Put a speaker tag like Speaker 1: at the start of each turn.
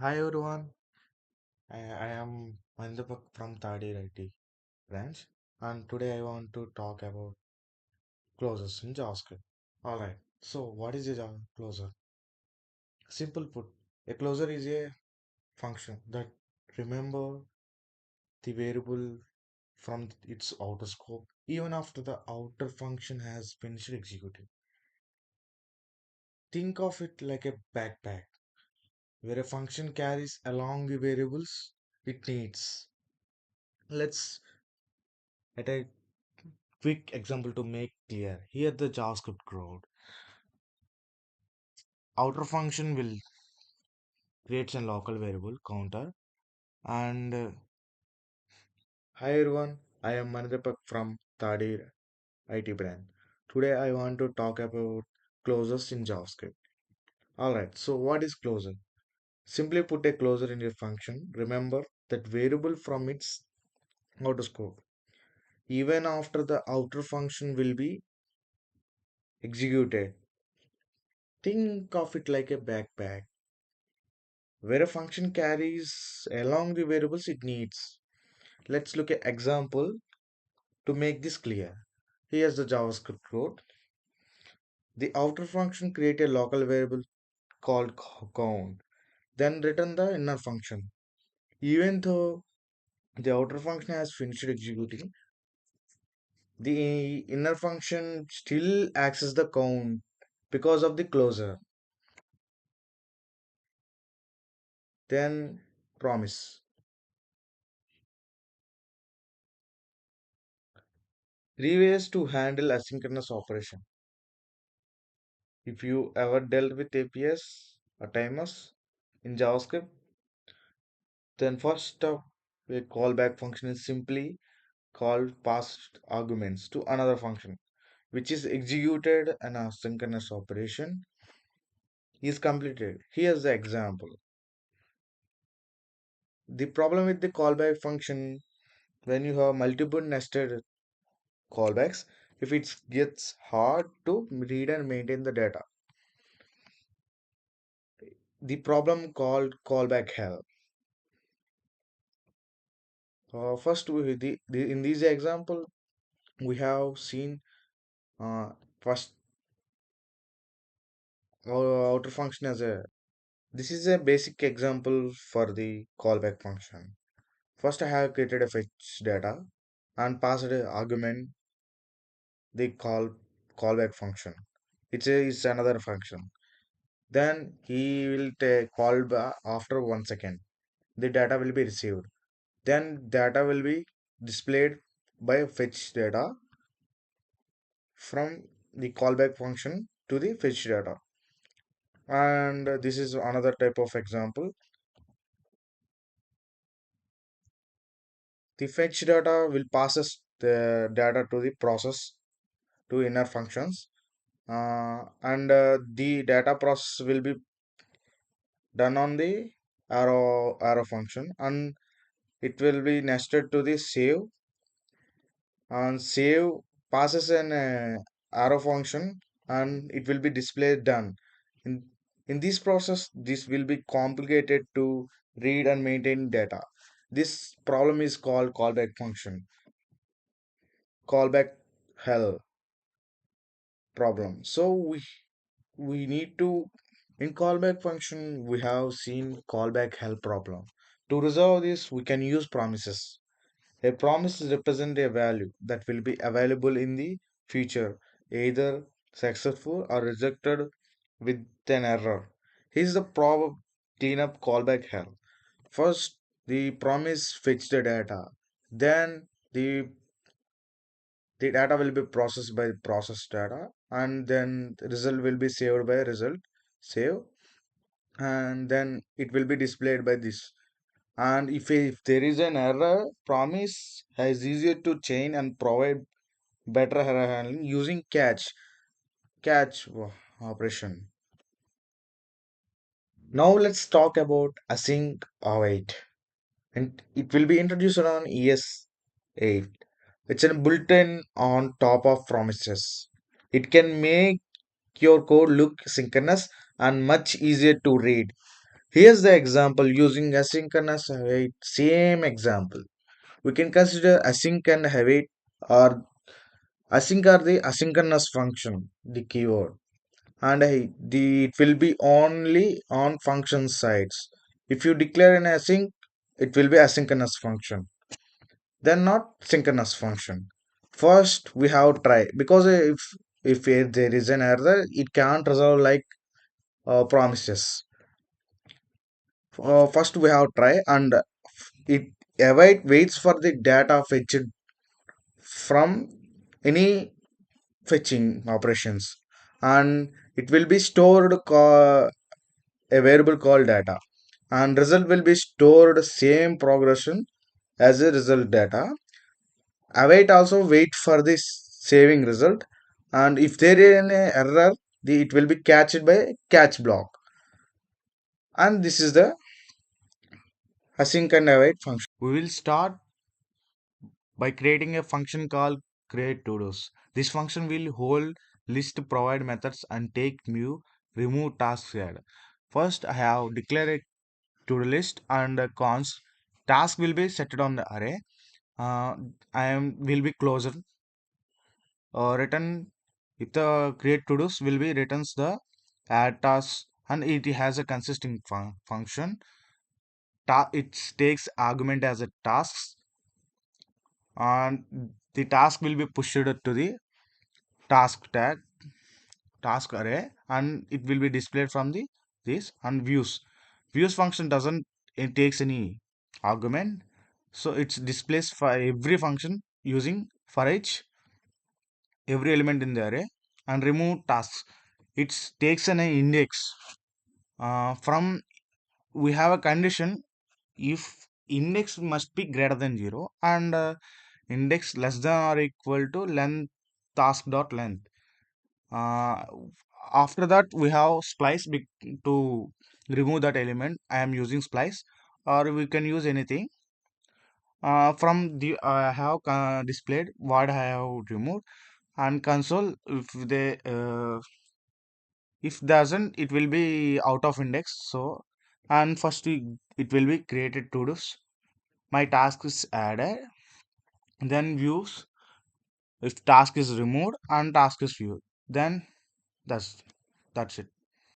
Speaker 1: Hi everyone, I am Mandapak from Tadi IT branch, and today I want to talk about closures in JavaScript. Alright, so what is a closure? Simple put, a closure is a function that remember the variable from its outer scope even after the outer function has finished executing. Think of it like a backpack where a function carries along the variables it needs. Let's at a quick example to make clear. Here the JavaScript code. Outer function will create a local variable counter and hi everyone, I am Manidapak from Tadi IT brand. Today I want to talk about closures in JavaScript. Alright, so what is closure? Simply put a closure in a function. Remember that variable from its outer scope. Even after the outer function will be executed. Think of it like a backpack where a function carries along the variables it needs. Let's look at example to make this clear. Here's the JavaScript code. The outer function create a local variable called count, then return the inner function. Even though the outer function has finished executing, the inner function still access the count because of the closure. Then promise. Three ways to handle asynchronous operation. If you ever dealt with APS or timers in JavaScript, then first up, a callback function is simply called passed arguments to another function, which is executed and a synchronous operation is completed. Here's the example. The problem with the callback function when you have multiple nested callbacks, if it gets hard to read and maintain the data. The problem called callback hell. First, in this example, we have seen first outer function as a. This is a basic example for the callback function. First, I have created a fetch data and passed an argument the callback function. It's another function. Then he will take call back after 1 second. The data will be received. Then data will be displayed by fetch data from the callback function to the fetch data. And this is another type of example. The fetch data will passes the data to the process to inner functions, and the data process will be done on the arrow function, and it will be nested to the save, and save passes an arrow function and it will be displayed done. In this process, this will be complicated to read and maintain data. This problem is called callback function, callback hell problem. So we need to in callback function we have seen callback hell problem. To resolve this, we can use promises. A promise represents a value that will be available in the future, either successful or rejected with an error. Here's the cleanup callback here. First, the promise fetch the data. Then the data will be processed by process data, and then the result will be saved by result save, and then it will be displayed by this. And if there is an error, promise is easier to chain and provide better error handling using catch operation. Now let's talk about async await, and it will be introduced on ES8. It's a built-in on top of promises. It can make your code look synchronous and much easier to read. Here's the example using asynchronous await. Same example. We can consider async and await, or async are the asynchronous function, the keyword, and it will be only on function sides. If you declare an async, it will be asynchronous function, then not synchronous function. First we have try, because if there is an error, it can't resolve like promises. First we have try, and it await waits for the data fetched from any fetching operations, and it will be stored a variable called data, and result will be stored same progression as a result data. Await also wait for this saving result, and if there is an error, it will be catched by catch block. And this is the async and await function. We will start by creating a function called create todos. This function will hold list provide methods and take new remove tasks add. First I have declared a to-do list and cons. Task will be set on the array. I am will be closer return if the create to-dos will be returns the add task, and it has a consisting function. It takes argument as a task, and the task will be pushed to the task tag task array, and it will be displayed from the this. And views function doesn't, it takes any argument, so it's displays for every function using for each every element in the array. And remove tasks, it takes an index from, we have a condition, if index must be greater than 0 and index less than or equal to length task dot length. uh, After that we have splice to remove that element. I am using splice, or we can use anything. From the I have displayed what I have removed, and console if doesn't, it will be out of index. So, and first it will be created to do. My task is added, then views if task is removed and task is viewed, then that's that's it.